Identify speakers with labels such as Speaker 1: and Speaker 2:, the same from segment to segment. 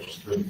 Speaker 1: construir.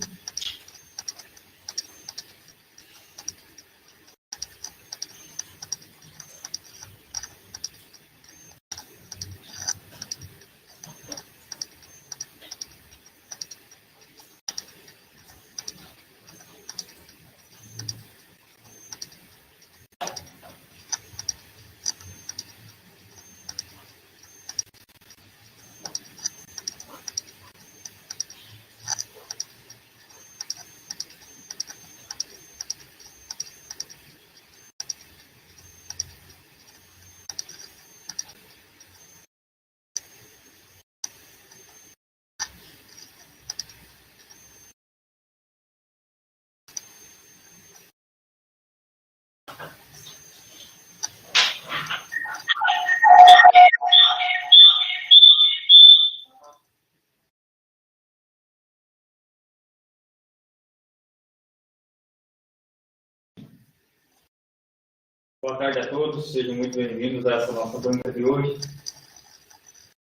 Speaker 1: Boa tarde a todos, sejam muito bem-vindos a essa nossa banca de hoje.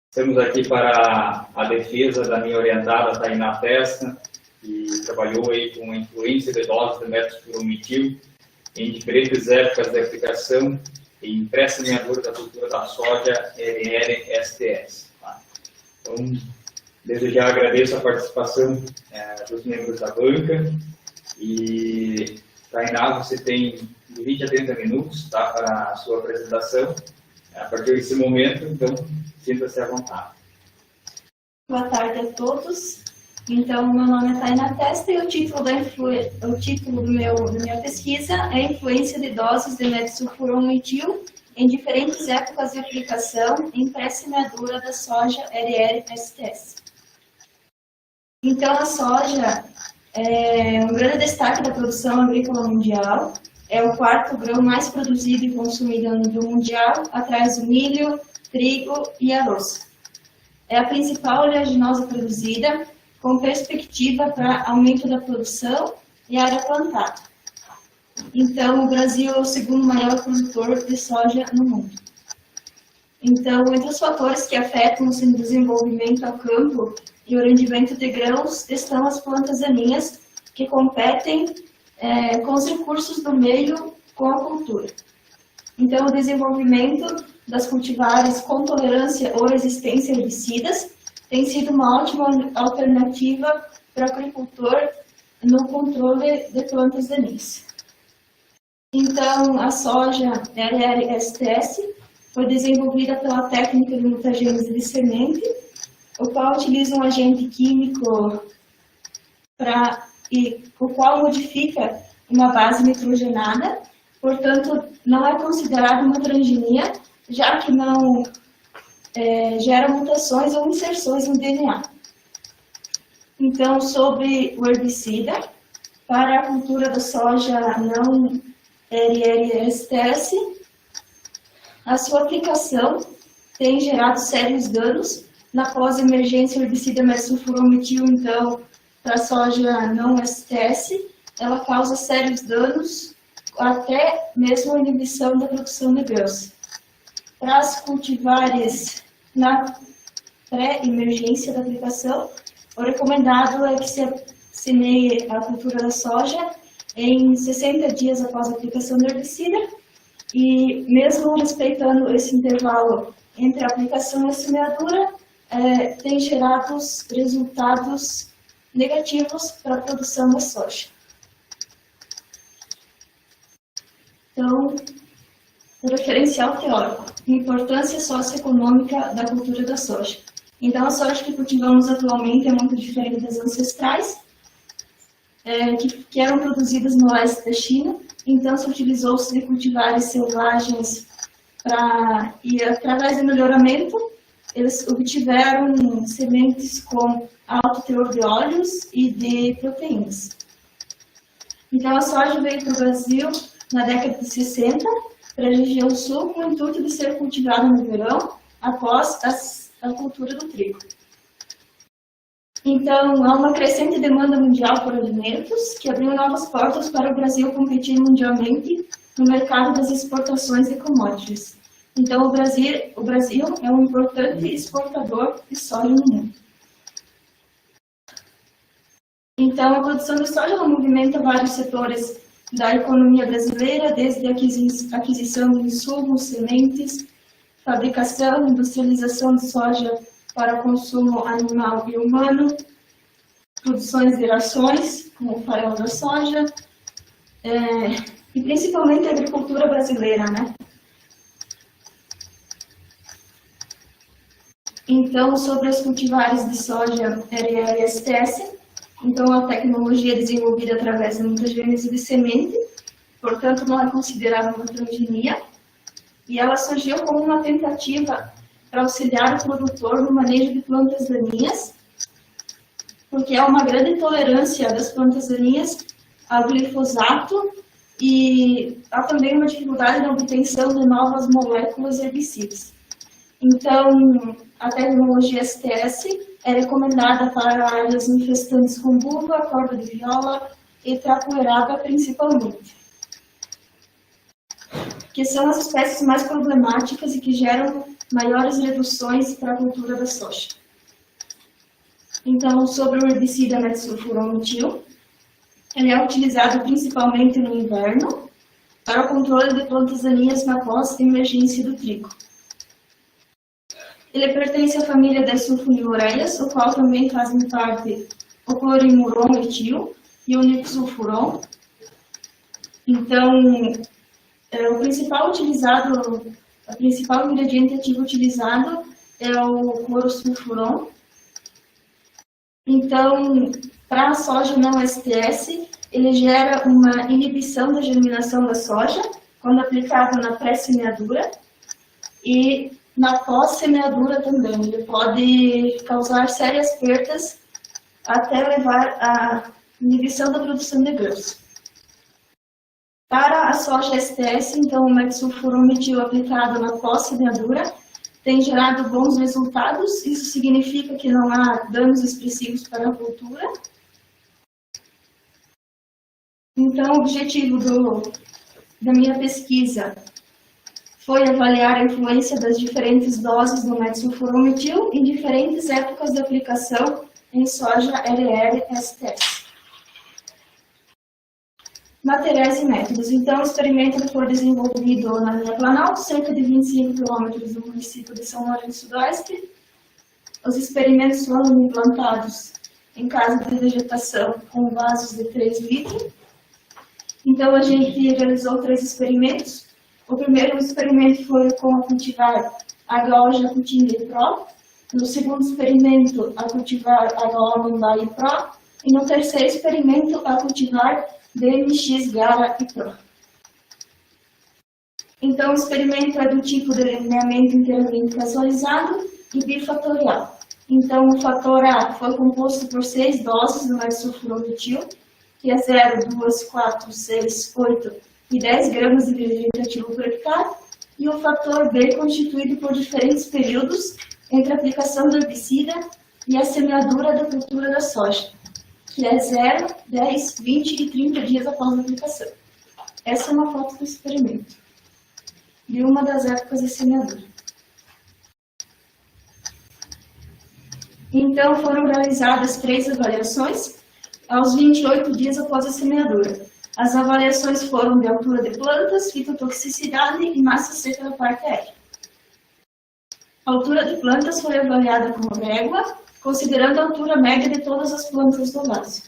Speaker 1: Estamos aqui para a defesa da minha orientada Tainá Testa, que trabalhou aí com a influência de doses de metformitil em diferentes épocas de aplicação em pré-semeadura da cultura da soja RR-STS. Então, desde já agradeço a participação dos membros da banca e, Tainá, você tem de 20 a 30 minutos, tá, para a sua apresentação. A partir desse momento, então, sinta-se à vontade.
Speaker 2: Boa tarde a todos. Então, meu nome é Tainá Testa e o título da minha pesquisa é a influência de doses de metsulfurometil em diferentes épocas de aplicação em pré-semeadura da soja RR-STS. Então, a soja é um grande destaque da produção agrícola mundial. É o quarto grão mais produzido e consumido no nível mundial, atrás do milho, trigo e arroz. É a principal oleaginosa produzida, com perspectiva para aumento da produção e área plantada. Então, o Brasil é o segundo maior produtor de soja no mundo. Então, entre os fatores que afetam o seu desenvolvimento a campo e o rendimento de grãos estão as plantas daninhas que competem com os recursos do meio com a cultura. Então, o desenvolvimento das cultivares com tolerância ou resistência a herbicidas tem sido uma ótima alternativa para o agricultor no controle de plantas daninhas. Então, a soja RR-STS foi desenvolvida pela técnica de mutagênese de semente, o qual utiliza um agente químico o qual modifica uma base nitrogenada, portanto, não é considerado uma transgenia, já que não gera mutações ou inserções no DNA. Então, sobre o herbicida, para a cultura da soja não RR-STS, a sua aplicação tem gerado sérios danos. Na pós-emergência, o herbicida metsulfurometil, então, para a soja não STS, ela causa sérios danos, até mesmo a inibição da produção de grãos. Para as cultivares na pré-emergência da aplicação, o recomendado é que se semeie a cultura da soja em 60 dias após a aplicação do herbicida, e mesmo respeitando esse intervalo entre a aplicação e a semeadura, tem gerado resultados negativos para a produção da soja. Então, o referencial teórico, importância socioeconômica da cultura da soja. Então, a soja que cultivamos atualmente é muito diferente das ancestrais, que eram produzidas no oeste da China. Então, se utilizou-se de cultivares selvagens e, através do melhoramento, eles obtiveram sementes com alto teor de óleos e de proteínas. Então, a soja veio para o Brasil na década de 60, para a região sul, com o intuito de ser cultivada no verão, após a cultura do trigo. Então, há uma crescente demanda mundial por alimentos, que abriu novas portas para o Brasil competir mundialmente no mercado das exportações de commodities. Então, o Brasil é um importante exportador de soja no mundo. Então, a produção de soja ela movimenta vários setores da economia brasileira, desde a aquisição de insumos, sementes, fabricação, industrialização de soja para consumo animal e humano, produções de rações, como o farelo da soja, e principalmente a agricultura brasileira, né? Então, sobre os cultivares de soja RR-STS, então a tecnologia desenvolvida através da mutagênese de semente, portanto não é considerada uma transgenia, e ela surgiu como uma tentativa para auxiliar o produtor no manejo de plantas daninhas, porque há uma grande intolerância das plantas daninhas ao glifosato e há também uma dificuldade na obtenção de novas moléculas herbicidas. Então, a tecnologia STS é recomendada para áreas infestantes com buva, corda de viola e trapoeraba principalmente, que são as espécies mais problemáticas e que geram maiores reduções para a cultura da soja. Então, sobre o herbicida metsulfurometil, ele é utilizado principalmente no inverno para o controle de plantas daninhas na pós-emergência do trigo. Ele pertence à família das sulfonilureias, o qual também fazem parte o clorimuron etil e o nixulfuron. Então, o principal ingrediente ativo utilizado é o clorosulfuron. Então, para a soja não STS, ele gera uma inibição da germinação da soja, quando aplicado na pré-semeadura, e na pós-semeadura também. Ele pode causar sérias perdas até levar à inibição da produção de grãos. Para a soja STS, então, o metsulfurometil aplicado na pós-semeadura tem gerado bons resultados. Isso significa que não há danos expressivos para a cultura. Então, o objetivo da minha pesquisa foi avaliar a influência das diferentes doses do metsulfurometil em diferentes épocas de aplicação em soja RR-STS. Materiais e métodos. Então, o experimento foi desenvolvido na linha Planalto, cerca de 25 quilômetros do município de São Lourenço do Oeste. Os experimentos foram implantados em casa de vegetação com vasos de 3 litros. Então, a gente realizou 3 experimentos. O primeiro experimento foi com a cultivar HO Jacutinga Pro. No segundo experimento, a cultivar HO Mumbai Pro. E no terceiro experimento, a cultivar DMX Gara e Pro. Então, o experimento é do tipo de lineamento inteiramente casualizado e bifatorial. Então, o fator A foi composto por 6 doses do metsulfurometil, que é 0, 2, 4, 6, 8 e 10 gramas de vegetativo por hectare, e o fator B constituído por diferentes períodos entre a aplicação do herbicida e a semeadura da cultura da soja, que é 0, 10, 20 e 30 dias após a aplicação. Essa é uma foto do experimento, de uma das épocas de semeadura. Então, foram realizadas 3 avaliações aos 28 dias após a semeadura. As avaliações foram de altura de plantas, fitotoxicidade e massa seca da parte aérea. A altura de plantas foi avaliada como régua, considerando a altura média de todas as plantas do vaso.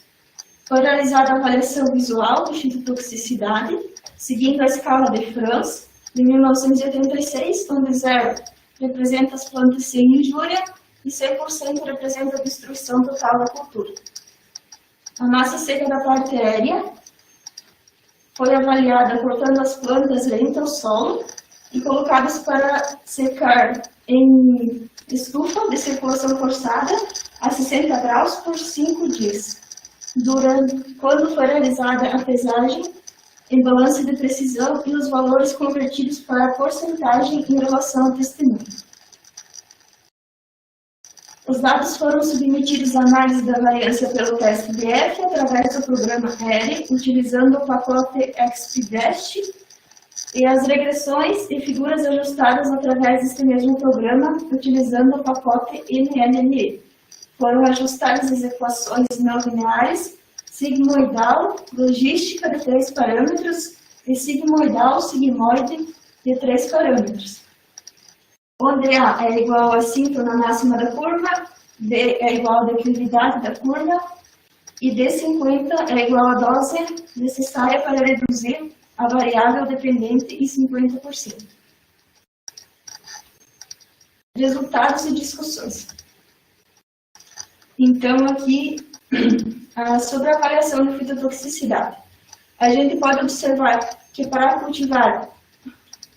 Speaker 2: Foi realizada a avaliação visual de fitotoxicidade, seguindo a escala de Franz, de 1986, onde 0 representa as plantas sem injúria e 100% representa a destruição total da cultura. A massa seca da parte aérea foi avaliada cortando as plantas rente ao solo e colocadas para secar em estufa de circulação forçada a 60 graus por 5 dias, quando foi realizada a pesagem em balança de precisão e os valores convertidos para porcentagem em relação ao testemunho. Os dados foram submetidos à análise da variância pelo teste BF através do programa ERE, utilizando o pacote XPDEST, e as regressões e figuras ajustadas através deste mesmo programa, utilizando o pacote NNME. Foram ajustadas as equações não lineares sigmoidal, logística de 3 parâmetros e sigmoidal, sigmoide de 3 parâmetros. Onde A é igual a assíntona máxima da curva, D é igual à declividade da curva e D50 é igual à dose necessária para reduzir a variável dependente em 50%. Resultados e discussões. Então, aqui, sobre a avaliação de fitotoxicidade. A gente pode observar que para cultivar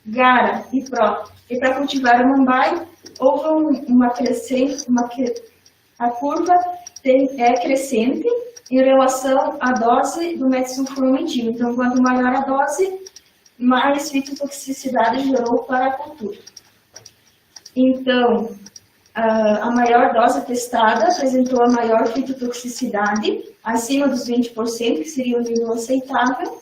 Speaker 2: Gara e Pro e para cultivar Mambai, houve uma crescente, a curva é crescente em relação à dose do metsulfurometil. Então, quanto maior a dose, mais fitotoxicidade gerou para a cultura. Então, a maior dose testada apresentou a maior fitotoxicidade, acima dos 20%, que seria o nível aceitável.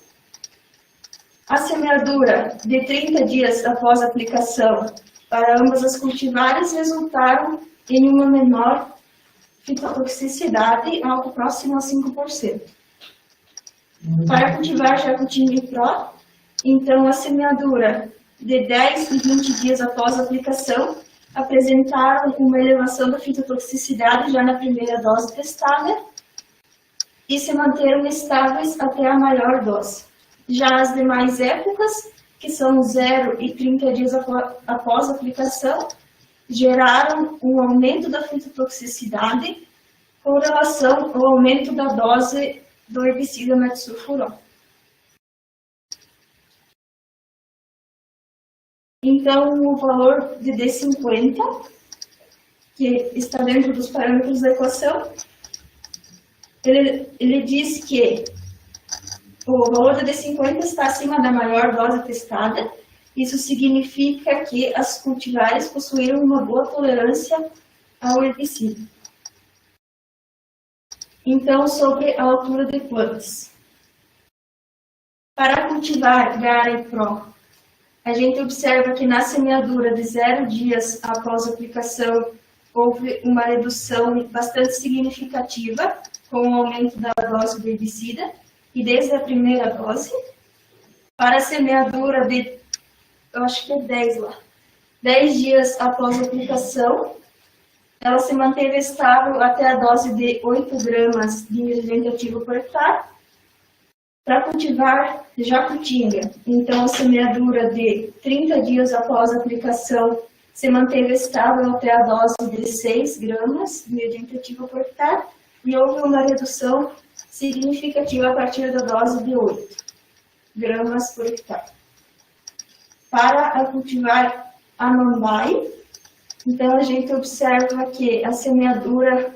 Speaker 2: A semeadura de 30 dias após a aplicação para ambas as cultivares resultaram em uma menor fitotoxicidade, algo próximo a 5%. Para cultivar Jacutinga Pro, então a semeadura de 10 e 20 dias após a aplicação apresentaram uma elevação da fitotoxicidade já na primeira dose testada e se manteram estáveis até a maior dose. Já as demais épocas, que são 0 e 30 dias após a aplicação, geraram um aumento da fitotoxicidade com relação ao aumento da dose do herbicida metsulfuron. Então, o valor de D50, que está dentro dos parâmetros da equação, ele diz que o valor de D50 está acima da maior dose testada. Isso significa que as cultivares possuíram uma boa tolerância ao herbicida. Então, sobre a altura de plantas. Para cultivar Gara e Pro, a gente observa que na semeadura de 0 dias após a aplicação, houve uma redução bastante significativa com o aumento da dose do herbicida, e desde a primeira dose. Para a semeadura de, eu acho que é 10 dias após a aplicação, ela se manteve estável até a dose de 8 gramas de ingrediente ativo por hectare. Para cultivar Jacutinga, então a semeadura de 30 dias após a aplicação se manteve estável até a dose de 6 gramas de ingrediente ativo por hectare e houve uma redução significativa a partir da dose de 8 gramas por hectare. Para a cultivar a Mambai, então a gente observa que a semeadura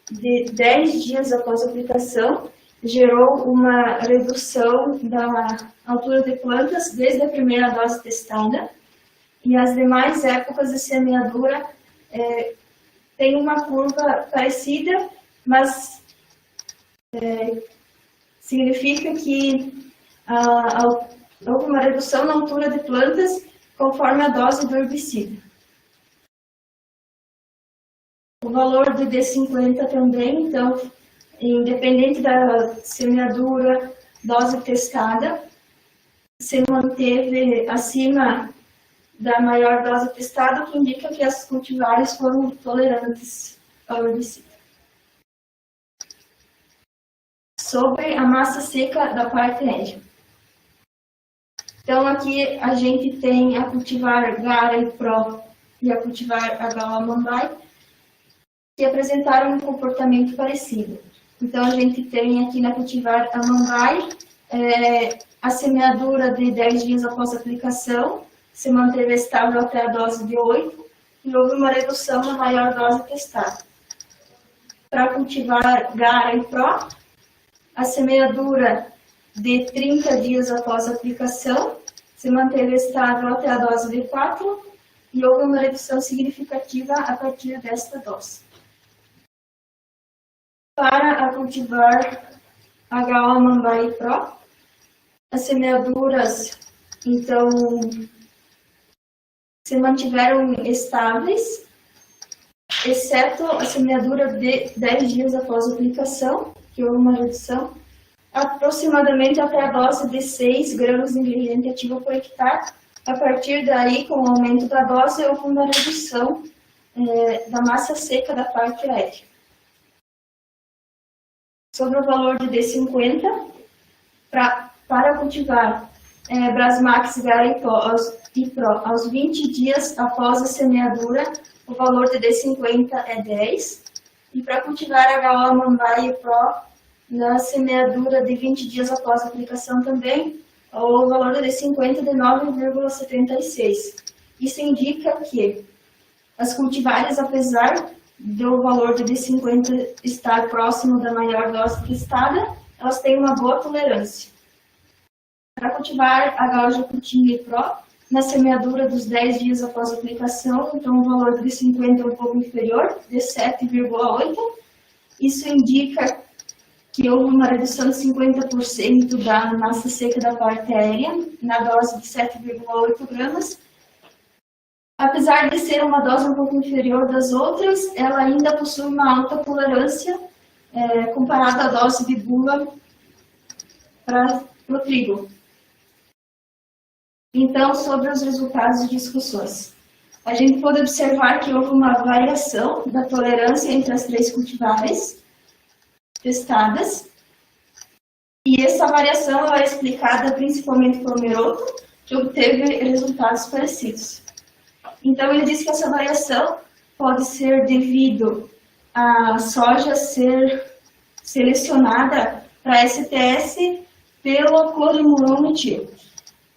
Speaker 2: de 10 dias após a aplicação gerou uma redução da altura de plantas desde a primeira dose testada, e as demais épocas de semeadura têm uma curva parecida, mas significa que houve uma redução na altura de plantas conforme a dose do herbicida. O valor de D50 também, então, independente da semeadura, dose testada, se manteve acima da maior dose testada, o que indica que as cultivares foram tolerantes ao herbicida. Sobre a massa seca da parte média. Então, aqui a gente tem a cultivar Gara e Pro e a cultivar HO Mambai, que apresentaram um comportamento parecido. Então, a gente tem aqui na cultivar a Mambai, a semeadura de 10 dias após a aplicação, se manteve estável até a dose de 8, e houve uma redução na maior dose testada. Para cultivar Gara e Pro, a semeadura de 30 dias após a aplicação se manteve estável até a dose de 4 e houve uma redução significativa a partir desta dose. Para a cultivar HO Mambai Pro, as semeaduras, então, se mantiveram estáveis, exceto a semeadura de 10 dias após a aplicação, que houve uma redução, aproximadamente até a dose de 6 gramas de ingrediente ativo por hectare. A partir daí, com o aumento da dose, houve uma redução da massa seca da parte aérea. Sobre o valor de D50, para cultivar Brasmax, Gara e Pro aos 20 dias após a semeadura, o valor de D50 é 10. E para cultivar HO Mambaia e Pro na semeadura de 20 dias após a aplicação também, o valor de D50 é de 9,76. Isso indica que as cultivares, apesar do valor de D50 estar próximo da maior dose testada, elas têm uma boa tolerância. Para cultivar HO Jacutinga e Pro, na semeadura dos 10 dias após a aplicação, então o valor de D50 é um pouco inferior, de 7,8. Isso indica que houve uma redução de 50% da massa seca da parte aérea, na dose de 7,8 gramas. Apesar de ser uma dose um pouco inferior das outras, ela ainda possui uma alta tolerância comparada à dose de bula para o trigo. Então, sobre os resultados de discussões. A gente pode observar que houve uma variação da tolerância entre as 3 cultivares testadas. E essa variação é explicada principalmente por Meroto, que obteve resultados parecidos. Então, ele diz que essa variação pode ser devido à soja ser selecionada para STS pelo clorimurômetil.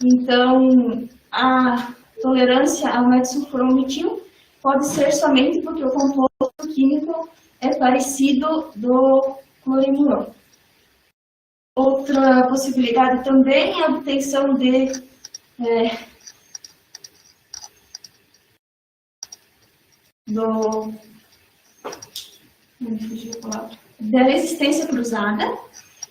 Speaker 2: Então, a tolerância ao metsulfurometil pode ser somente porque o composto químico é parecido do clorimurol. Outra possibilidade também é a obtenção da resistência cruzada.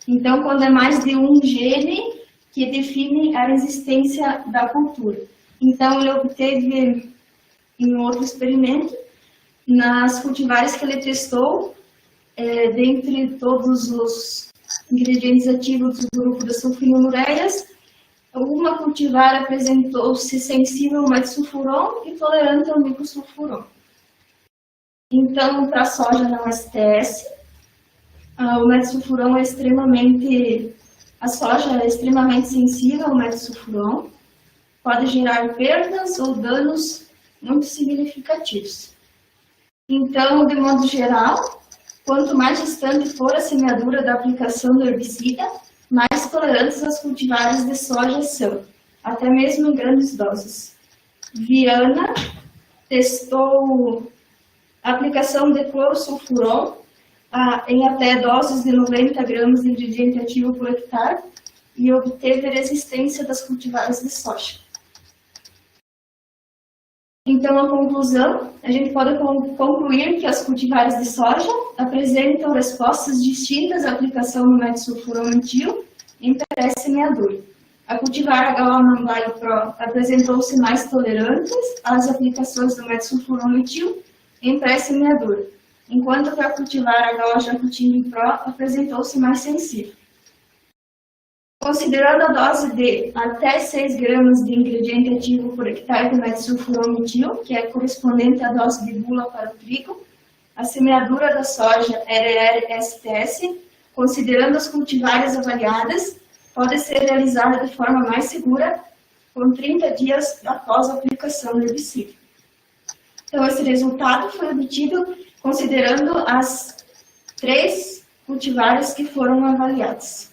Speaker 2: Então, quando é mais de um gene que define a resistência da cultura. Então, ele obteve, em outro experimento, nas cultivares que ele testou, dentre todos os ingredientes ativos do grupo das sulfonilureias, uma cultivar apresentou-se sensível ao metsulfuron e tolerante ao nitrosulfuron. Então, para a soja não STS, o metsulfuron a soja é extremamente sensível ao metsulfuron, pode gerar perdas ou danos muito significativos. Então, de modo geral, quanto mais distante for a semeadura da aplicação do herbicida, mais tolerantes as cultivares de soja são, até mesmo em grandes doses. Viana testou a aplicação de clorosulfuron em até doses de 90 gramas de ingrediente ativo por hectare e obteve resistência das cultivares de soja. Então, a conclusão, a gente pode concluir que as cultivares de soja apresentam respostas distintas à aplicação do metsulfurometil em pré-semeadura. A cultivar HO Mambaia Pro apresentou-se mais tolerantes às aplicações do metsulfurometil em pré-semeadura, enquanto que a cultivar HO Jacutinga Pro apresentou-se mais sensível. Considerando a dose de até 6 gramas de ingrediente ativo por hectare de metsulfurometil, que é correspondente à dose de bula para o trigo, a semeadura da soja RR-STS, considerando as cultivares avaliadas, pode ser realizada de forma mais segura com 30 dias após a aplicação do herbicida. Então, esse resultado foi obtido considerando as 3 cultivares que foram avaliadas.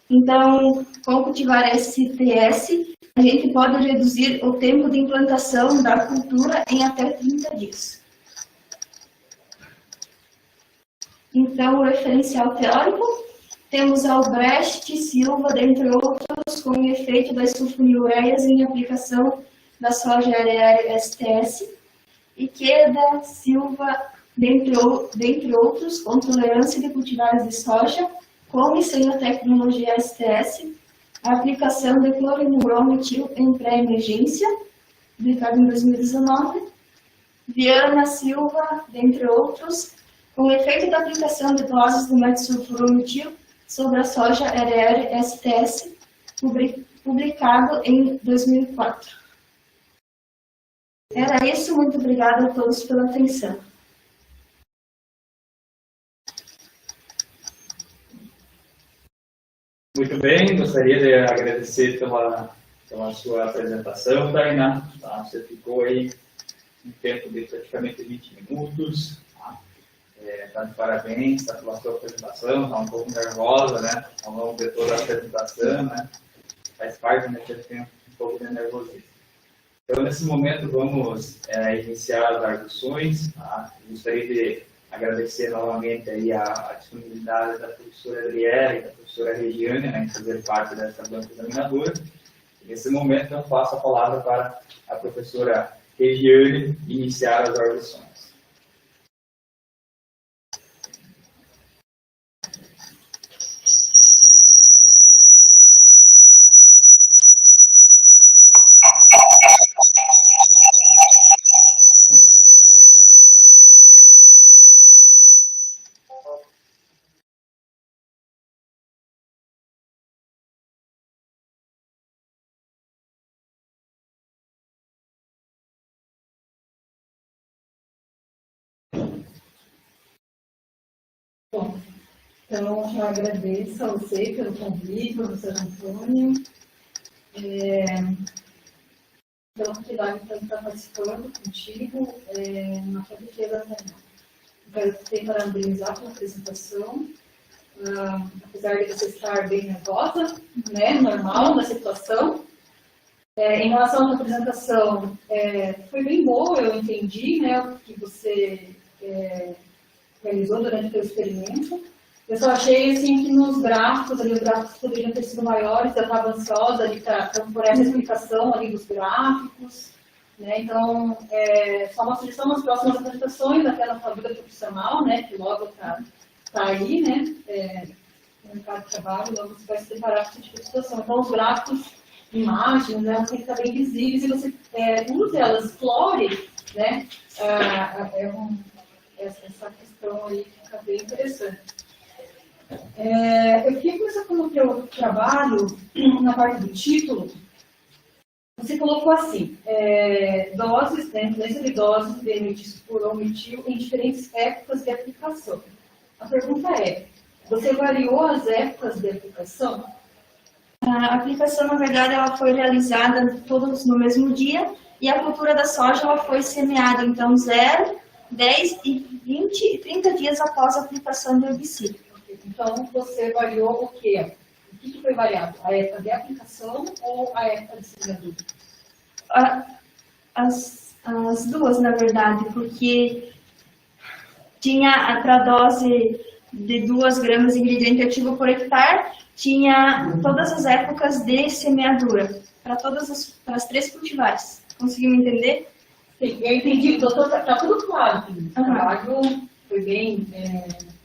Speaker 2: Então, com o cultivar STS, a gente pode reduzir o tempo de implantação da cultura em até 30 dias. Então, o referencial teórico, temos Albrecht e Silva, dentre outros, com o efeito das sulfonilureias em aplicação da soja RR-STS, e Queda, Silva, dentre outros, com tolerância de cultivares de soja, com e sem a tecnologia STS, a aplicação de clorimurômetil em pré-emergência, publicado em 2019. Viana, Silva, dentre outros, O efeito da aplicação de doses de metilsulfurometil sobre a soja RR-STS, publicado em 2004. Era isso, muito obrigada a todos pela atenção.
Speaker 1: Muito bem, gostaria de agradecer pela sua apresentação, Tainá. Tá? Você ficou aí um tempo de praticamente 20 minutos. Tá de parabéns, tá pela sua apresentação, está um pouco nervosa, né? Ao longo de toda a apresentação, né? Faz parte, né? Que tem um pouco de nervosismo. Então, nesse momento, vamos iniciar as arguições. Tá? Gostaria de agradecer novamente aí a disponibilidade da professora Adriele e da professora Regiane, né, em fazer parte dessa banca examinadora. Nesse momento, eu passo a palavra para a professora Regiane iniciar as arguições.
Speaker 3: Bom, então eu agradeço a você pelo convite, professor Antônio, pela oportunidade de estar participando contigo na sua defesa também. Quero te parabenizar pela apresentação, apesar de você estar bem nervosa, né, normal na situação. Em relação à apresentação, foi bem boa, eu entendi, né, o que você realizou durante o seu experimento. Eu só achei assim, que nos gráficos, ali, os gráficos poderiam ter sido maiores, eu estava ansiosa ali por essa explicação ali dos gráficos. Né? Então, só uma sugestão nas próximas apresentações, até na sua vida profissional, né, que logo está aí, né, no mercado de trabalho, logo você vai se preparar para esse tipo de situação. Então, os gráficos, imagens, né, têm que estar bem visíveis e você use elas, explore, né, essa questão aí fica bem interessante. Eu queria começar com o teu trabalho, na parte do título. Você colocou assim, doses, né, influência de doses de metilsulfurometil em diferentes épocas de aplicação. A pergunta é, você variou as épocas de aplicação?
Speaker 2: A aplicação, na verdade, ela foi realizada todos no mesmo dia e a cultura da soja ela foi semeada, então, 0, 10, 20 e 30 dias após a aplicação do herbicida.
Speaker 3: Então, você variou o quê? O que foi variado? A época de aplicação ou a época de semeadura?
Speaker 2: As duas, na verdade, porque tinha para dose de 2 gramas de ingrediente ativo por hectare, tinha todas as épocas de semeadura, para as 3 cultivares. Conseguiu me entender?
Speaker 3: Sim, eu entendi, doutor, está tudo claro. O trabalho foi bem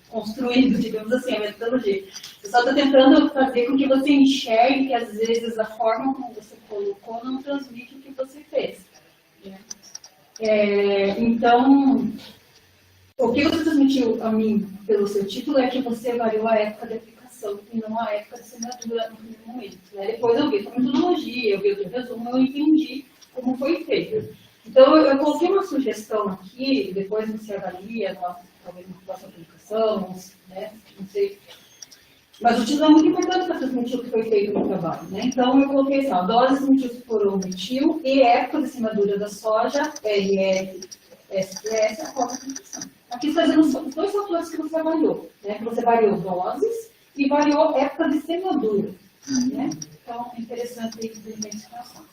Speaker 3: construído, digamos assim, a metodologia. Eu só estou tentando fazer com que você enxergue que, às vezes, a forma como você colocou não transmite o que você fez. Né? Então, o que você transmitiu a mim pelo seu título é que você variou a época de aplicação e não a época de semeadura no primeiro momento. Né? Depois eu vi a metodologia, eu vi o teu resumo, eu entendi como foi feito. Então, eu coloquei uma sugestão aqui, depois você avalia, talvez na próxima aplicação, né? Não sei. Mas o título é muito importante para transmitir o que foi feito no trabalho. Né? Então, eu coloquei assim, doses de metilsulfurometil e época de semeadura da soja, RR-STS, após a aplicação. Aqui fazendo os 2 fatores que você avaliou. Né? Que você variou doses e variou época de semeadura. Né? Então, é interessante a identificação.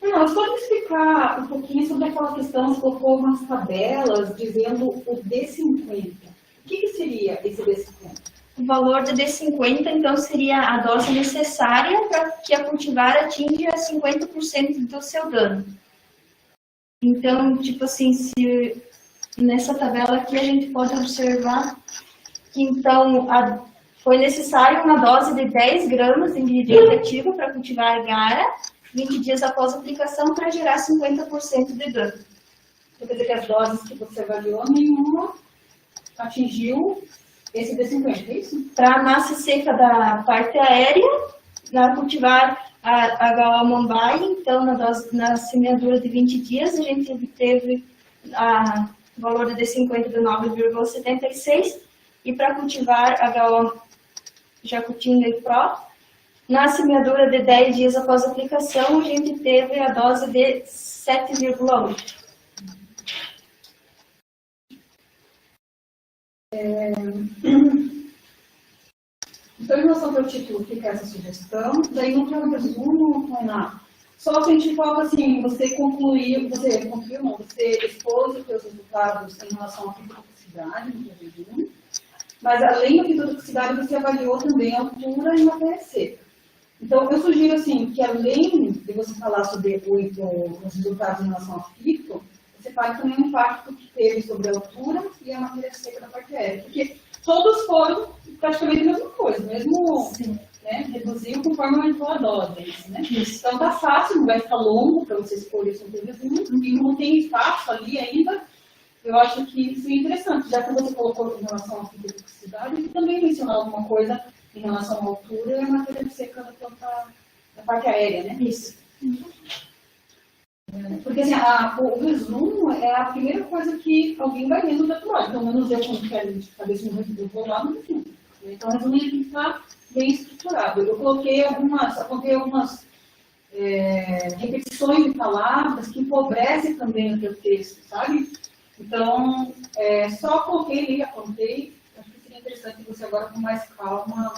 Speaker 3: Não, só me explicar um pouquinho sobre aquela questão, você colocou umas tabelas dizendo o D50. O que seria esse D50?
Speaker 2: O valor de D50, então, seria a dose necessária para que a cultivar atinja 50% do seu dano. Então, tipo assim, se nessa tabela aqui a gente pode observar que, então, foi necessário uma dose de 10 gramas de ingrediente ativo para cultivar a Igara, 20 dias após a aplicação, para gerar 50% de dano.
Speaker 3: Quer dizer que as doses que você avaliou, nenhuma atingiu esse D50, é isso?
Speaker 2: Para a massa seca da parte aérea, na cultivar a HO Mumbai, então na semeadura de 20 dias, a gente obteve o valor de D50 de 9,76, e para cultivar HO Jacutinga e Pro, na semeadura de 10 dias após a aplicação, a gente teve a dose de 7,8.
Speaker 3: Então, em relação ao teu título, fica essa sugestão. Daí, no teu resumo, Tainá, só que a gente fala assim, você expôs os seus resultados em relação à fitotoxicidade no teu resumo, mas além da fitotoxicidade, você avaliou também a altura e matéria seca. Então, eu sugiro assim, que além de você falar sobre os resultados em relação ao fito, você fale também o impacto que teve sobre a altura e a matéria seca da parte aérea, porque todos foram praticamente a mesma coisa, mesmo, né, reduziu conforme aumentou a dose, né? Então tá fácil, não vai ficar longo para você escolher o seu resumo, e não tem espaço ali ainda, eu acho que isso é interessante, já que você colocou em relação à fitotoxicidade, e também mencionar alguma coisa em relação à altura e a matéria seca da parte aérea, né?
Speaker 2: Isso.
Speaker 3: Porque assim, o resumo é a primeira coisa que alguém vai lendo do outro lado. Pelo menos eu, quando quero saber se eu vou lá no resumo. Então, o resumo tem que estar bem estruturado. Eu coloquei algumas repetições de palavras que empobrecem também o teu texto, sabe? Então, só coloquei ali, apontei. Acho que seria interessante você agora, com mais calma,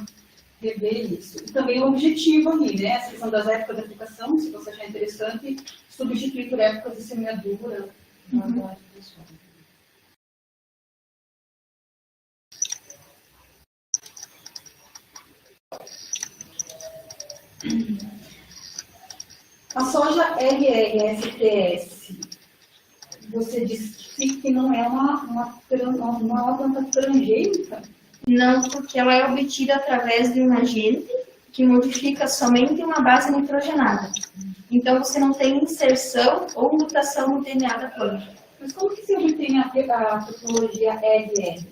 Speaker 3: rever isso. E também o objetivo ali, né? A questão das épocas de aplicação, se você achar interessante, substituir por épocas de semeadura. A soja LRSTS, você disse que não é uma planta transgênica?
Speaker 2: Não, porque ela é obtida através de um agente que modifica somente uma base nitrogenada. Então, você não tem inserção ou mutação no DNA da planta.
Speaker 3: Mas como que se obtém a tecnologia RR?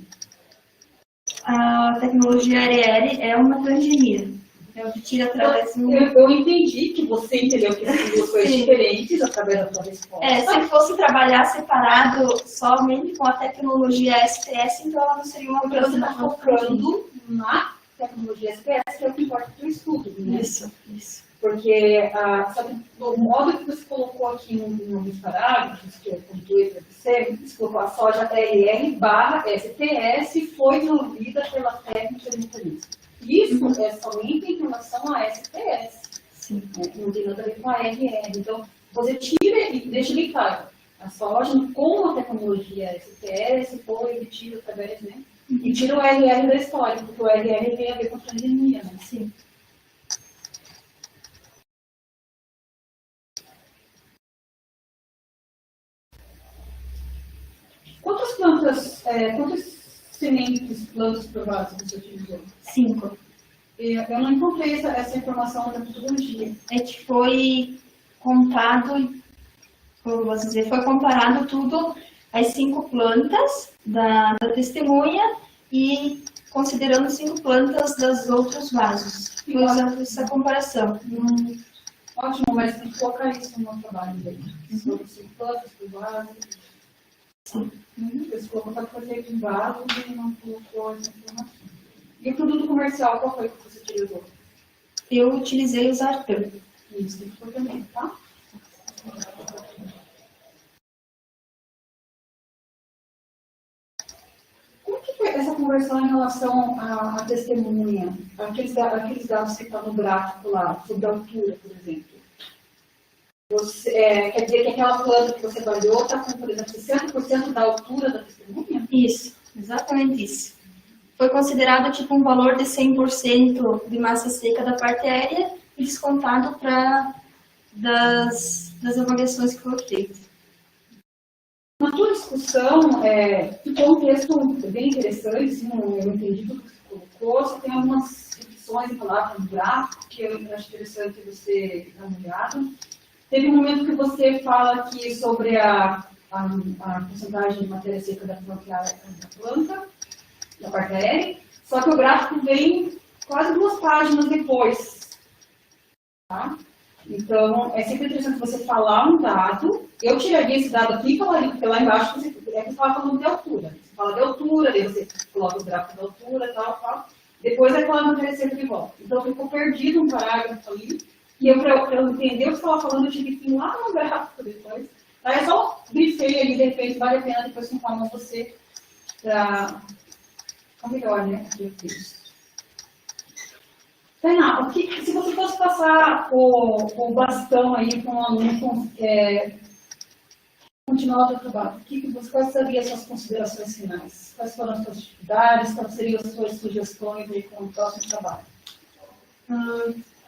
Speaker 2: A tecnologia RR é uma transgenia. É obtida através de um...
Speaker 3: Eu entendi que você entendeu que são duas coisas diferentes através da sua resposta.
Speaker 2: Se fosse trabalhar separado somente com a tecnologia STS, então ela não seria uma
Speaker 3: Porque você
Speaker 2: planta
Speaker 3: está focando na tecnologia STS, que é o que importa para o estudo, né?
Speaker 2: Isso.
Speaker 3: Porque sabe, o modo que você colocou aqui nos parágrafos, que eu pontuei para você colocou a soja LR/STS foi desenvolvida pela técnica de mecanismo. Isso é somente em relação a STS.
Speaker 2: Sim.
Speaker 3: Não tem nada a ver com a RR. Então, você tira e deixa bem claro. A soja, com a tecnologia STS, foi obtida através, né? E tira o RR da história, porque o RR tem a ver com a transgenia, né?
Speaker 2: Sim.
Speaker 3: Quantas sementes, plantas provadas você utilizou?
Speaker 2: 5.
Speaker 3: Eu não encontrei essa informação na metodologia.
Speaker 2: É que foi contado, vou dizer, foi comparado tudo as 5 plantas da testemunha e considerando 5 plantas dos outros vasos. Foi usando essa comparação.
Speaker 3: Ótimo, mas tem que colocar isso no trabalho dele. Sobre 5 plantas provadas.
Speaker 2: Sim.
Speaker 3: Você colocou para fazer com vasos e não colocou essa informação. E o produto comercial, qual foi que você utilizou?
Speaker 2: Eu utilizei o Zartan.
Speaker 3: Isso, tem que pôr também, tá? Como que foi essa conversão em relação à testemunha? Aqueles dados que estão no gráfico lá, sobre a altura, por exemplo. Quer dizer que aquela planta que você avaliou está com, por exemplo, 60% da altura da testemunha?
Speaker 2: Isso, exatamente isso. Foi considerado tipo um valor de 100% de massa seca da parte aérea e descontado das avaliações que foram feitas.
Speaker 3: Na tua discussão, ficou um texto bem interessante, assim, eu entendi tudo que você colocou, você tem algumas repetições de palavras no gráfico que eu acho interessante você dar uma olhada. Teve um momento que você fala aqui sobre a porcentagem de matéria seca da planta, da parte aérea, só que o gráfico vem quase 2 páginas depois. Tá? Então, é sempre interessante você falar um dado. Eu tiraria esse dado aqui e falaria, porque lá embaixo você estava falando de altura. Você fala de altura, daí você coloca os gráficos de altura, tal. Depois é falando de receita de volta. Então, ficou perdido um parágrafo ali. E eu, para eu entender o que você estava falando, eu tive que ir lá no gráfico depois. Aí é só grifei ali, de repente, vale a pena depois contar com você para... melhor, né? Tainá, se você fosse passar o bastão aí para um aluno continuar o seu trabalho, quais seriam as suas considerações finais? Quais foram as suas dificuldades? Quais seriam as suas sugestões aí com o próximo trabalho?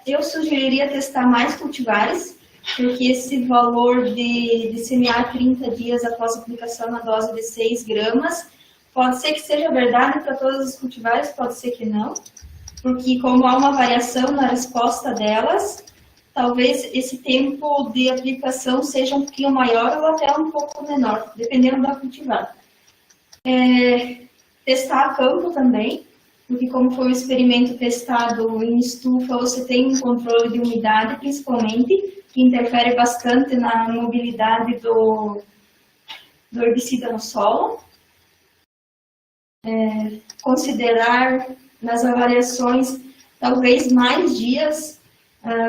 Speaker 2: Eu sugeriria testar mais cultivares, porque esse valor de semear 30 dias após a aplicação na dose de 6 gramas, pode ser que seja verdade para todos os cultivares, pode ser que não, porque como há uma variação na resposta delas, talvez esse tempo de aplicação seja um pouquinho maior ou até um pouco menor, dependendo da cultivar. Testar a campo também, porque como foi um experimento testado em estufa, você tem um controle de umidade, principalmente, que interfere bastante na mobilidade do herbicida no solo. Considerar nas avaliações talvez mais dias,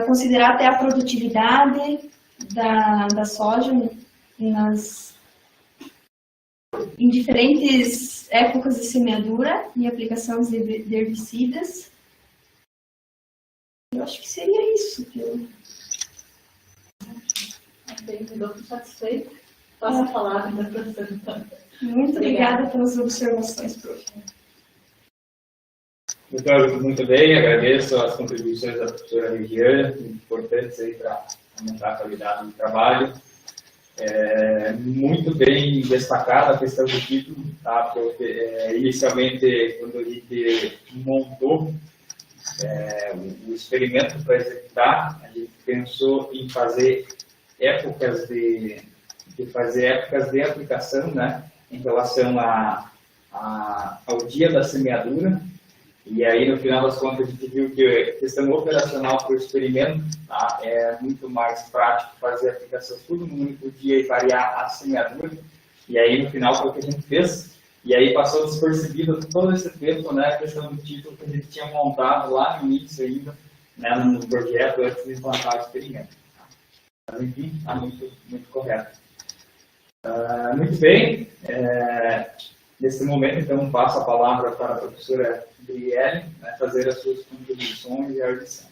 Speaker 2: considerar até a produtividade da soja em diferentes épocas de semeadura e aplicação de herbicidas. Eu acho que seria isso.
Speaker 3: Estou satisfeito. Passa a palavra da professora então.
Speaker 2: Muito obrigada pelas observações, professor.
Speaker 1: Muito bem, agradeço as contribuições da professora Regiane, importantes aí para aumentar a qualidade do trabalho. Muito bem destacada a questão do título, tá? Porque, inicialmente, quando a gente montou o experimento para executar, a gente pensou em fazer épocas de aplicação, né, em relação ao dia da semeadura. E aí, no final das contas, a gente viu que a questão operacional para o experimento, tá, é muito mais prático fazer a aplicação tudo no único dia e variar a semeadura. E aí, no final, foi o que a gente fez. E aí, passou despercebido todo esse tempo, né, a questão do título que a gente tinha montado lá no início ainda, né, no projeto, antes de implantar o experimento. Mas, enfim, está muito correto. Muito bem. Nesse momento, então, passo a palavra para a professora Brielle, né, fazer as suas contribuições e a audição.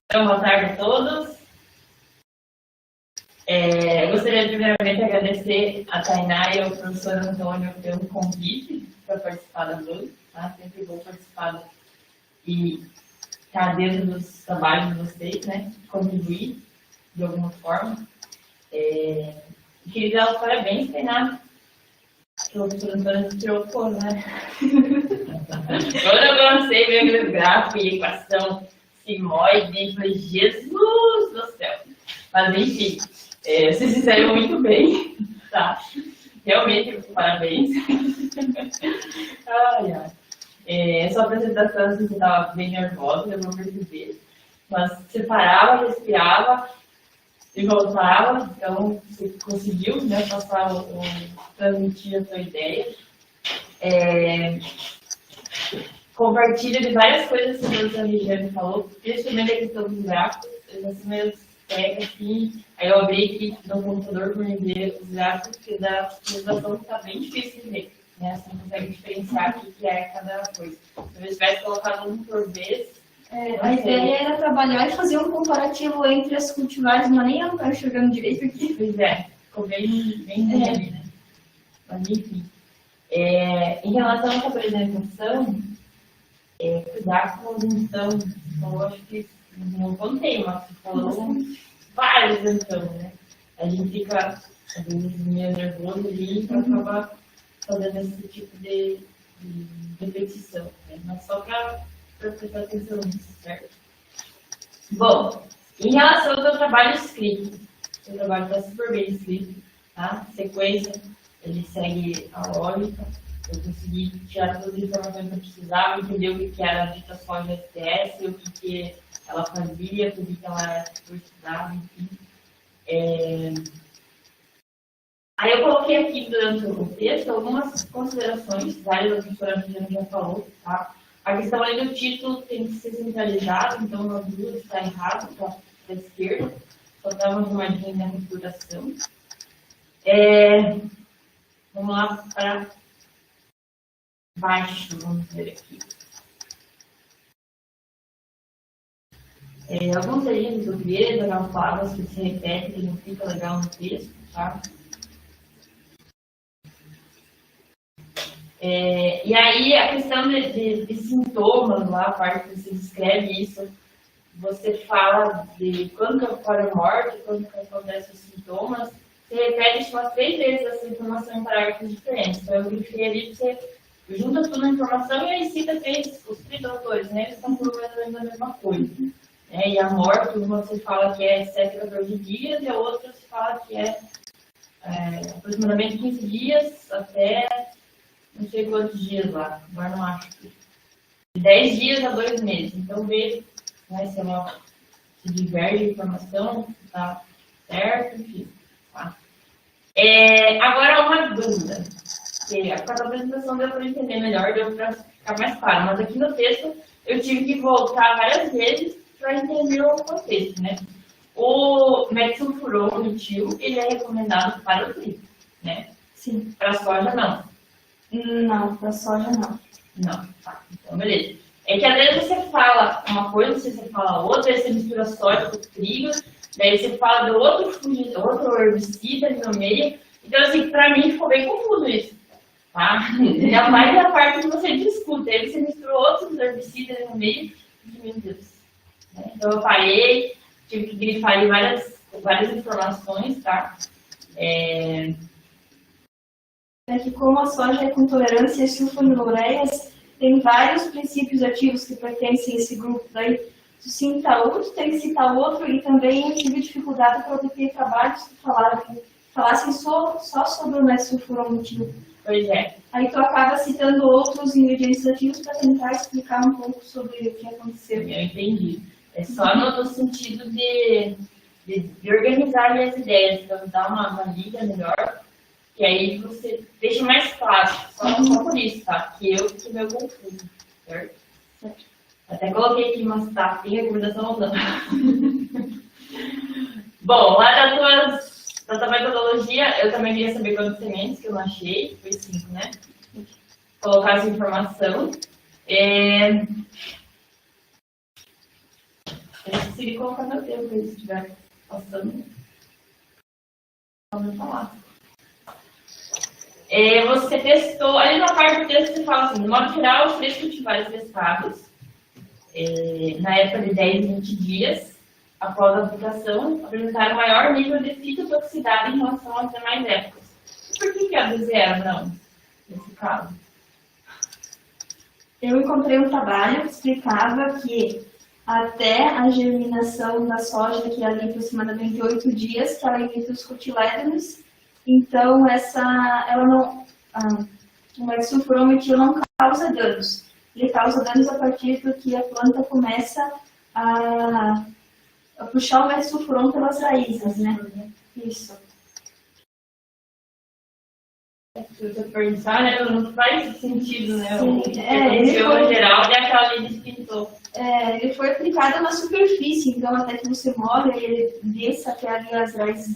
Speaker 4: Então, boa tarde a todos. Eu gostaria primeiramente de agradecer a Tainá e ao professor Antônio pelo convite para participar da noite. Tá? Sempre vou participar e estar dentro dos trabalhos de vocês, né? Contribuir de alguma forma. Queria dar os parabéns, Tainá. O professor Antônio se preocupou, né? Quando eu lancei meu aquele gráfico e equação sigmoide, falei, Jesus do céu. Mas enfim, vocês fizeram muito bem, tá? Realmente, parabéns. Sua apresentação, você estava bem nervosa, eu vou perceber. Mas você parava, respirava e voltava, então você conseguiu, né, transmitir a sua ideia. Compartilho de várias coisas que a professora Regiane falou, principalmente a questão dos gráficos. Eu já sou meio pega aqui, aí eu abri aqui no computador para ver os gráficos, porque da visualização está bem difícil de ver, né? Você não consegue diferenciar o que é cada coisa. Se eu tivesse colocado um por vez.
Speaker 2: A ideia era trabalhar e fazer um comparativo entre as cultivares, mas nem eu não estava enxergando direito aqui.
Speaker 4: Pois ficou bem ali, né? Mas enfim. Em relação a essa apresentação, cuidar com a apresentação, eu acho que não contei, mas falou várias então, né? A gente fica, às vezes, meio nervoso ali para acabar fazendo esse tipo de repetição, né? Mas só para prestar atenção nisso, certo? Bom, em relação ao teu trabalho escrito, o teu trabalho está super bem escrito, tá? Sequência, ele segue a lógica. Eu consegui tirar todas as informações que eu precisava, entender o que era a dita soja STS, o que ela fazia, por que ela estudava, enfim. Aí eu coloquei aqui durante o texto algumas considerações, várias da professora Juliana já falou, tá? A questão ali do título tem que ser centralizado, então no dúvida está errado, para a esquerda, só dá uma arrumadinha na configuração. Vamos lá para baixo, vamos ver aqui. Alguns termos do português, algumas palavras que se repetem, que não fica legal no texto, tá? E aí, a questão de sintomas, lá, a parte que você descreve isso, você fala de quando que ocorre a morte, quando que acontecem os sintomas, você repete isso umas 3 vezes essa informação em parágrafos diferentes. Então, eu grifei ali, você junta tudo na informação e aí cita os 3 autores, né? Eles estão promovendo a mesma coisa. Né? E a morte, uma você fala que é 7 a 14 dias e a outra você fala que é aproximadamente 15 dias até não sei quantos dias lá, agora não acho. De 10 dias a 2 meses. Então, vê, né, se diverge a informação, tá certo, enfim. Tá. Agora, uma dúvida. Que a apresentação deu para entender melhor, deu para ficar mais claro. Mas aqui no texto, eu tive que voltar várias vezes para entender o contexto, né? O metsulfuron metil, ele é recomendado para o trigo, né?
Speaker 2: Sim.
Speaker 4: Para a soja, não.
Speaker 2: Não, para soja não.
Speaker 4: Não, tá. Então, beleza. É que às vezes você fala uma coisa, você fala outra, aí você mistura soja com trigo, daí você fala do outro herbicida ali no meio. Então, assim, pra mim ficou bem confuso isso, tá? Ainda mais na parte que você discute, aí você misturou outros herbicidas ali no meio, e, meu Deus. Então, eu parei, tive que grifar ali várias informações, tá?
Speaker 2: É que como a soja é com tolerância a sulfonilureias, tem vários princípios ativos que pertencem a esse grupo. Daí, se citar um, tem que citar outro, e também eu tive dificuldade para obter trabalhos que falassem só sobre o metsulfuron-metil.
Speaker 4: Pois é.
Speaker 2: Aí tu acaba citando outros ingredientes ativos para tentar explicar um pouco sobre o que aconteceu.
Speaker 4: Eu entendi. É só no sentido de organizar ali as ideias, então dar uma liga melhor. E aí você deixa mais claro, só por isso, tá? Que eu fiquei meio confuso, certo? Até coloquei aqui umas tapinhas, recomendação usando. Bom, lá da tua metodologia, eu também queria saber quantas sementes que eu não achei, foi 5, né? Colocar essa informação. Eu esqueci de colocar meu tempo, se estiver passando. Vamos falar. Você testou, ali na parte do texto você fala assim, no modo geral, os 3 cultivares testados, na época de 10 e 20 dias, após a aplicação, apresentaram maior nível de fitotoxicidade em relação às demais épocas. E por que a do 0 não, nesse caso?
Speaker 2: Eu encontrei um trabalho que explicava que até a germinação da soja, que é ali aproximadamente 8 dias, que ela emite os cotilédonos. Então, o metsulfuron-metil não causa danos. Ele causa danos a partir do que a planta começa a puxar o metsulfuron pelas raízes, né? Isso.
Speaker 4: Se você pensar, né, não faz sentido, né?
Speaker 2: Sim,
Speaker 4: no geral, é aquela ali de pintor.
Speaker 2: Ele foi aplicado na superfície, então até que você molha, ele desça até ali as raízes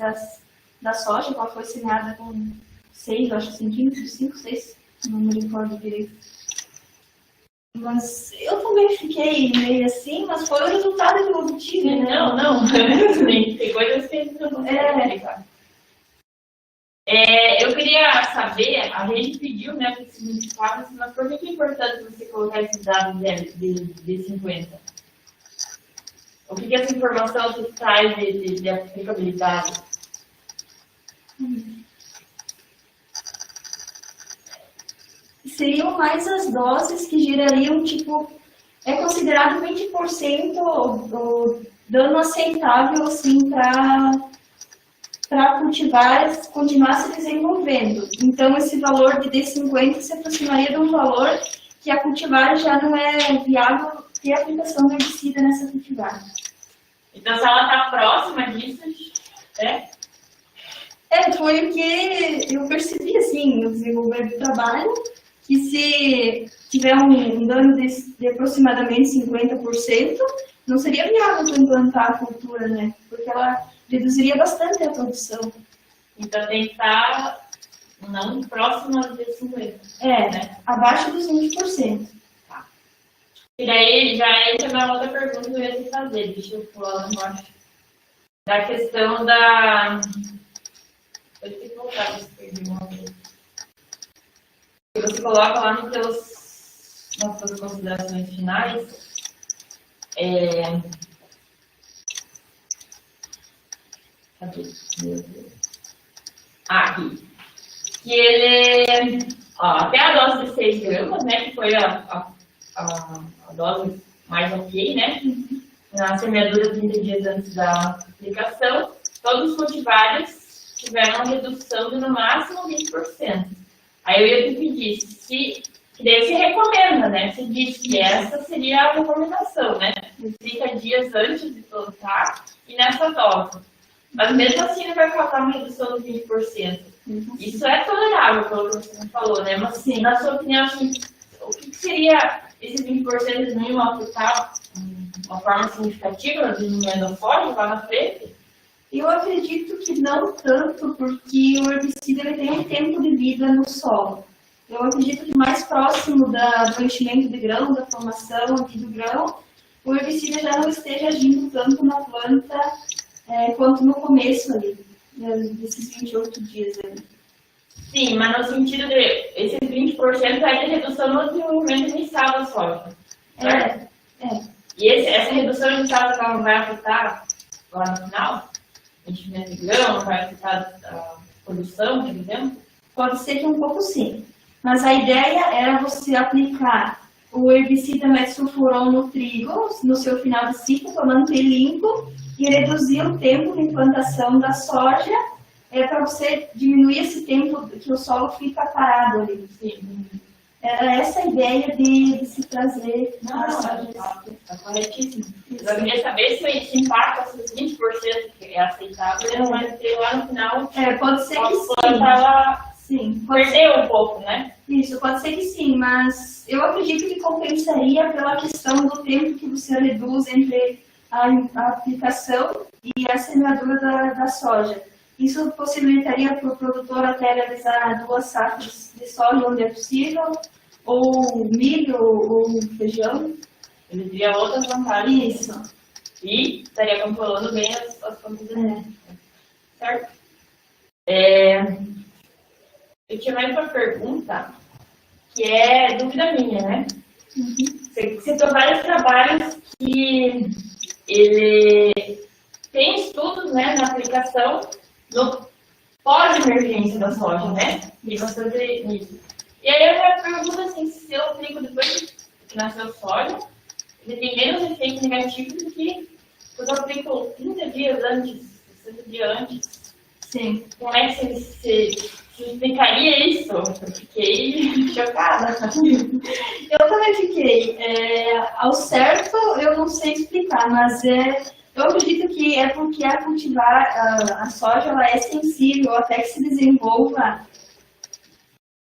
Speaker 2: da soja, ela foi semeada com 6, acho, centímetros, 5, 6, não me recordo direito. Mas eu também fiquei meio assim, mas foi o resultado que eu obtive, né?
Speaker 4: Não. Tem coisas que a gente não consegue explicar. Eu queria saber, a gente pediu, né, para esse 24, mas por que é importante você colocar esses dados de 50? O que essa informação te traz de aplicabilidade?
Speaker 2: Seriam mais as doses que gerariam, tipo, é considerado 20% o dano aceitável, assim, para cultivar, continuar se desenvolvendo. Então, esse valor de D50 se aproximaria de um valor que a cultivar já não é viável ter aplicação do herbicida nessa cultivar.
Speaker 4: Então, se ela está próxima disso, né?
Speaker 2: Foi o que eu percebi, assim, no desenvolver do trabalho, que se tiver um dano de aproximadamente 50%, não seria viável para implantar a cultura, né? Porque ela reduziria bastante a produção.
Speaker 4: Então tem que estar não próximo de 50%.
Speaker 2: Né? Abaixo dos 20%.
Speaker 4: Tá. E daí já entra na outra pergunta que eu ia te fazer, deixa eu pular lá embaixo. Da questão da... Eu tenho que voltar para perder uma vez. Você coloca lá nas suas considerações finais. Cadê? Meu Deus. Aqui. Que ele. Até a dose de 6 gramas, né? Que foi a dose mais ok, né? Na semeadura 30 dias antes da aplicação, todos os cultivares tiveram uma redução de no máximo 20%. Aí eu ia te pedir, que daí se recomenda, né? Você disse que essa seria a recomendação, né? 30 dias antes de plantar e nessa dose. Mas mesmo assim não vai causar uma redução de 20%. Isso é tolerável, pelo que você me falou, né? Mas sim, na sua opinião, assim, o que seria esses 20% de mínimo aplicar uma forma significativa de endofógeno lá na frente?
Speaker 2: Eu acredito que não tanto, porque o herbicida ele tem um tempo de vida no solo. Eu acredito que mais próximo do enchimento de grão, da formação aqui do grão, o herbicida já não esteja agindo tanto na planta quanto no começo ali, desses 28 dias ali.
Speaker 4: Sim, mas no sentido de esses 20% é de redução no desenvolvimento inicial da soja. E essa redução inicial não vai afetar lá no final? Enchimento de grão, não vai afetar a produção, por exemplo?
Speaker 2: Pode ser que um pouco sim. Mas a ideia era você aplicar o herbicida metsulfuron no trigo, no seu final de ciclo, para manter limpo e reduzir o tempo de implantação da soja, para você diminuir esse tempo que o solo fica parado ali.
Speaker 4: Sim.
Speaker 2: Era essa a ideia de se trazer a soja.
Speaker 4: Está corretíssimo. Eu queria saber se esse impacto, esses 20% que é aceitável, ele vai ter lá no final.
Speaker 2: Pode ser que sim.
Speaker 4: Perdeu um pouco, né?
Speaker 2: Isso, pode ser que sim, mas eu acredito que compensaria pela questão do tempo que você reduz entre a aplicação e a semeadura da soja. Isso possibilitaria para o produtor até realizar 2 safras de soja onde é possível, ou milho, ou feijão.
Speaker 4: Ele teria outras vantagens.
Speaker 2: Isso.
Speaker 4: E estaria controlando bem as quantidades. Certo? Eu tinha mais uma pergunta, que é dúvida minha, né? Você citou vários trabalhos que ele tem estudos, né, na aplicação no pós-emergência da soja, né? E bastante nisso. E aí eu me pergunto assim, se eu aplico depois que nasceu soja, ele tem menos efeito negativo do que se eu aplico 30 dias antes, 60 dias antes.
Speaker 2: Sim.
Speaker 4: Como é que você explicaria isso? Eu fiquei chocada.
Speaker 2: Eu também fiquei. Ao certo, eu não sei explicar, mas eu acredito que é porque a cultivar a soja ela é sensível até que se desenvolva,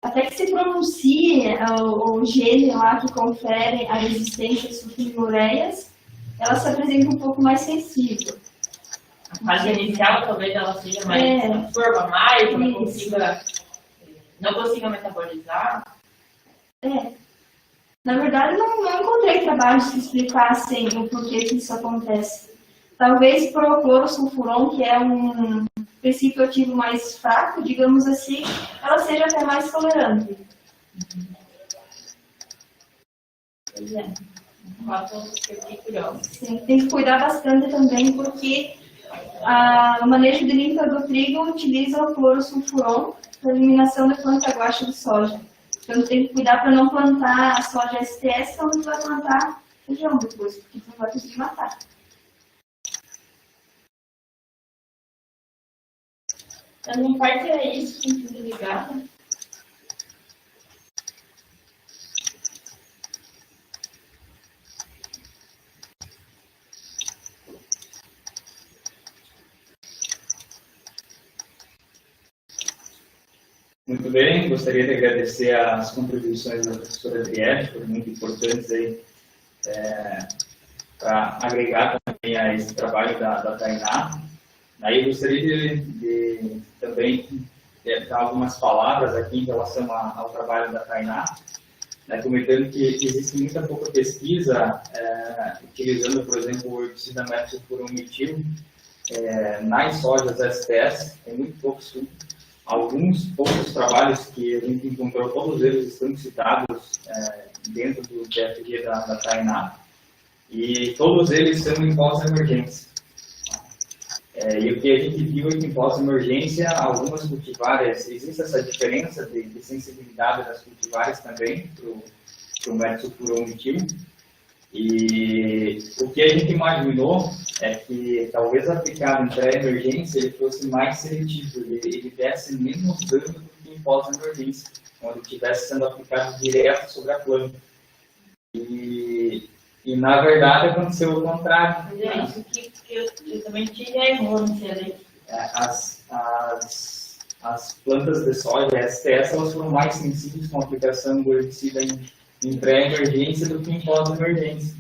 Speaker 2: até que se pronuncie o gene lá que confere a resistência às sulfonilureias, ela se apresenta um pouco mais sensível.
Speaker 4: A fase inicial talvez ela seja mais, absorva mais, não consiga metabolizar.
Speaker 2: Na verdade, não encontrei trabalhos que explicassem o porquê que isso acontece. Talvez por clorosulfuron, que é um princípio ativo mais fraco, digamos assim, ela seja até mais tolerante.
Speaker 4: Pois é. Que eu fiquei curiosa.
Speaker 2: Sim, tem que cuidar bastante também, porque o manejo de limpa do trigo utiliza o clorosulfuron para eliminação da planta guaxa de soja. Então tem que cuidar para não plantar a soja STS quando vai plantar feijão depois, porque não vai conseguir matar.
Speaker 4: Da minha parte é isso, muito obrigada.
Speaker 1: Muito bem, gostaria de agradecer as contribuições da professora Adriele, foram muito importantes aí para agregar também a esse trabalho da Tainá. Aí eu gostaria de também dar algumas palavras aqui em relação ao trabalho da Tainá, né, comentando que existe muita pouca pesquisa utilizando, por exemplo, o herbicida metilsulfurometil nas sojas STS, tem muito pouco estudo. Alguns poucos trabalhos que a gente encontrou, todos eles estão citados dentro do TFG da Tainá, e todos eles são em pós-emergência. E o que a gente viu é que em pós-emergência, algumas cultivares, existe essa diferença de sensibilidade das cultivares também para o metilsulfurometil. E o que a gente imaginou é que talvez aplicado em pré-emergência ele fosse mais seletivo, ele desse menos dano do que em pós-emergência, onde estivesse sendo aplicado direto sobre a planta. E na verdade aconteceu o contrário.
Speaker 4: Mas é isso que eu também tive a errância ali.
Speaker 1: As plantas de soja STS elas foram mais sensíveis com a aplicação do herbicida em pré-emergência do que em pós-emergência.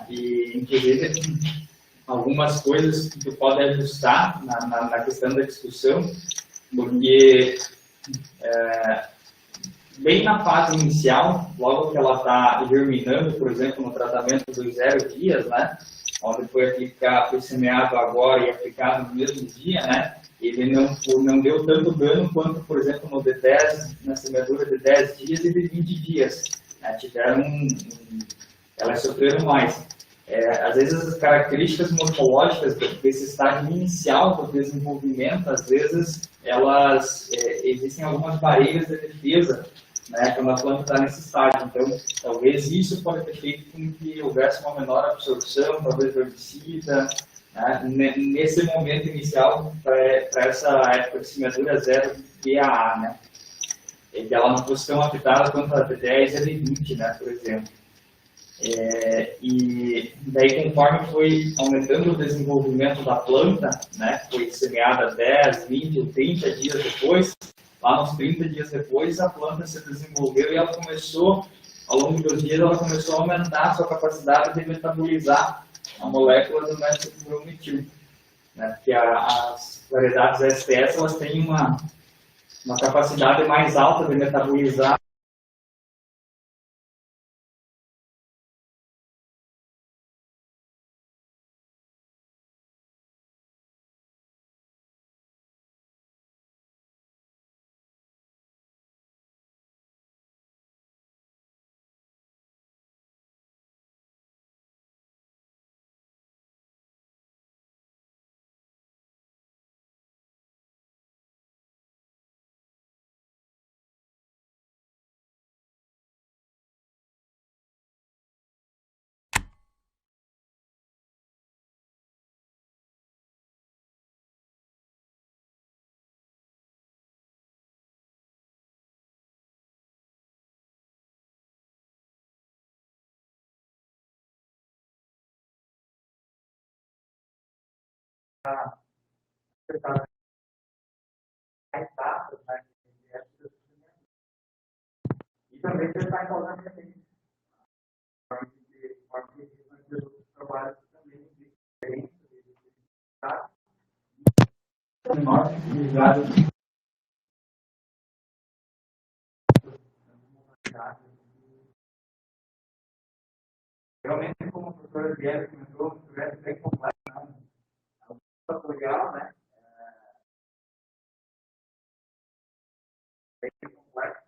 Speaker 1: E, inclusive, algumas coisas que tu pode ajustar na questão da discussão, porque bem na fase inicial, logo que ela está germinando, por exemplo, no tratamento dos 0 dias, né, onde foi semeado agora e aplicado no mesmo dia, né, ele não deu tanto dano quanto, por exemplo, no D10, na semeadura de 10 dias e de 20 dias. Né, elas sofreram mais. Às vezes as características morfológicas desse estágio inicial do desenvolvimento, às vezes existem algumas barreiras de defesa, né, quando a planta está nesse estágio. Então, talvez isso pode ter feito com que houvesse uma menor absorção, talvez do herbicida, né, nesse momento inicial, para essa época de semeadura 0 DAA, né, e que ela não fosse tão afetada quanto a D10 e a D20, né, por exemplo. E daí, conforme foi aumentando o desenvolvimento da planta, né, foi semeada 10, 20 ou 30 dias depois, lá nos 30 dias depois, a planta se desenvolveu e ela começou, ao longo dos dias, ela começou a aumentar a sua capacidade de metabolizar a molécula do metilsulfurometil, né, porque as variedades STS elas têm uma capacidade mais alta de metabolizar mais datas, né, e também prestar em causar referência. Outros trabalhos também diferentes, menor utilizado realmente, como a professora Guilherme comentou, um projeto bem complexo, né? Fatorial, né? bem complexo,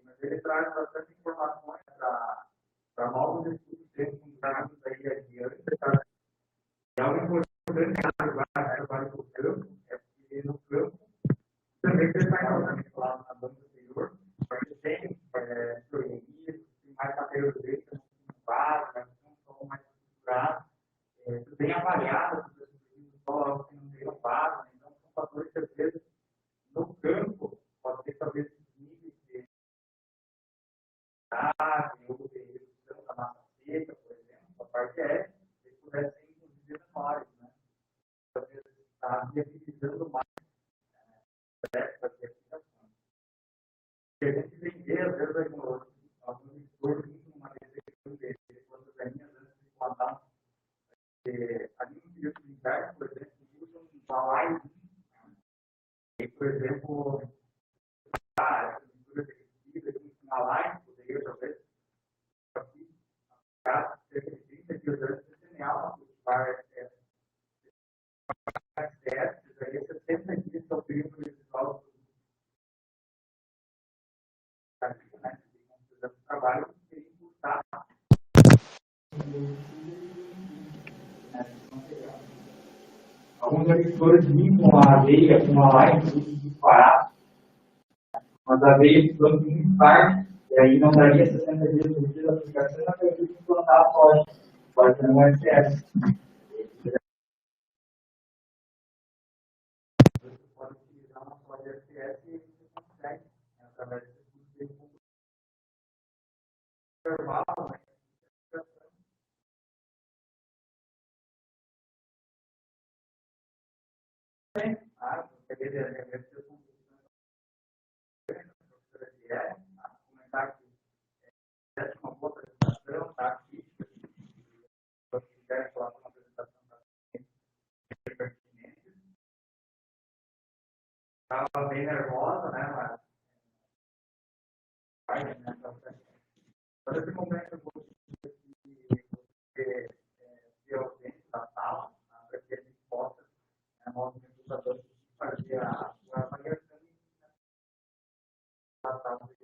Speaker 1: mas ele traz bastante informações para novos estudos serem fundados aí adiante. E algo importante agora do campo é que no campo também você está encontrando lá na banda anterior, você tem teorias, tem mais categorias que não básicas, não são mais estruturadas, bem avaliadas, só que não tem base, então são fatores que às vezes no campo pode ter talvez níveis de ou de redução da massa seca, por exemplo, a parte é, eles pudessem ser inclusive menores, né? Às vezes está viabilizando mais essa aplicação. Se a gente vender, às vezes, alguns editores muito numa decisão de quantas linhas antes de plantar, ali no período de inverno, por exemplo, usam uma live, e, por exemplo, essa mistura de pesquisa, uma live, poderia talvez, cerca de 30 dias antes de semear uma cultivar testes, aí 60 dias que é o período residual do trabalho, que seria impulsar alguns agricultores limpam a aveia com uma live muito barata, mas a aveia se planta muito tarde, e aí não daria 60 dias por dia de aplicação, mas eu tive que plantar a soja, pode ser um SS. Você pode utilizar uma soja SS e você consegue, através desse estudo, intervalo, né? Comentar que é uma boa apresentação, tá? Aqui, se quiserem falar com uma apresentação pertinente. Estava bem nervosa, né? Mas vai, né? Por esse momento, eu vou ser ausente da sala, para que a gente possa, nosso computador, fazer a avaliação da sala.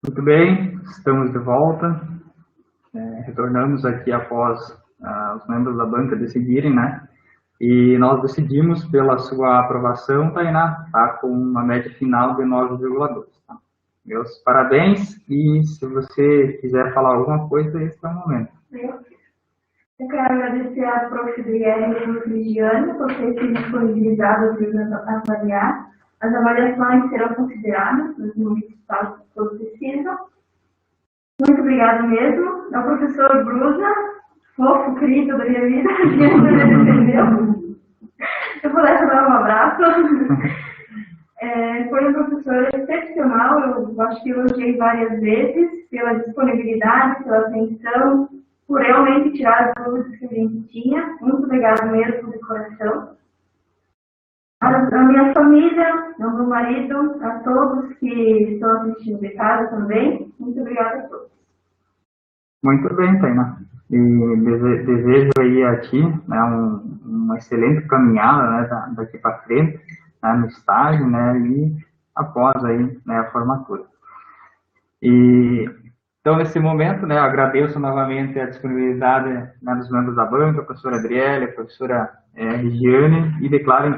Speaker 5: Muito bem, estamos de volta. Retornamos aqui após os membros da banca decidirem, né? E nós decidimos pela sua aprovação, Tainá, tá? Com uma média final de 9,2. Tá? Meus parabéns, e se você quiser falar alguma coisa, esse é o momento.
Speaker 6: Eu quero agradecer à prof. Adriele e ao Cristiano por ter se disponibilizado para avaliar. As avaliações serão consideradas nos limites que todos precisam. Muito obrigada mesmo. Ao professor Brusa, fofo, querido da minha vida, que me defendeu. Se eu pudesse dar um abraço. Foi um professor excepcional, eu acho que elogiei várias vezes pela disponibilidade, pela atenção, por realmente tirar as dúvidas que a gente tinha. Muito obrigada mesmo, de coração. A minha família, ao meu marido, a todos que estão assistindo de casa também, muito obrigada a todos.
Speaker 5: Muito bem, Tainá. E desejo aí a ti, né, uma excelente caminhada, né, daqui para frente, né, no estágio, né, e após aí, né, a formatura. Então, nesse momento, né, eu agradeço novamente a disponibilidade, né, dos membros da banca, a professora Adriele, a professora Regiane, e declaro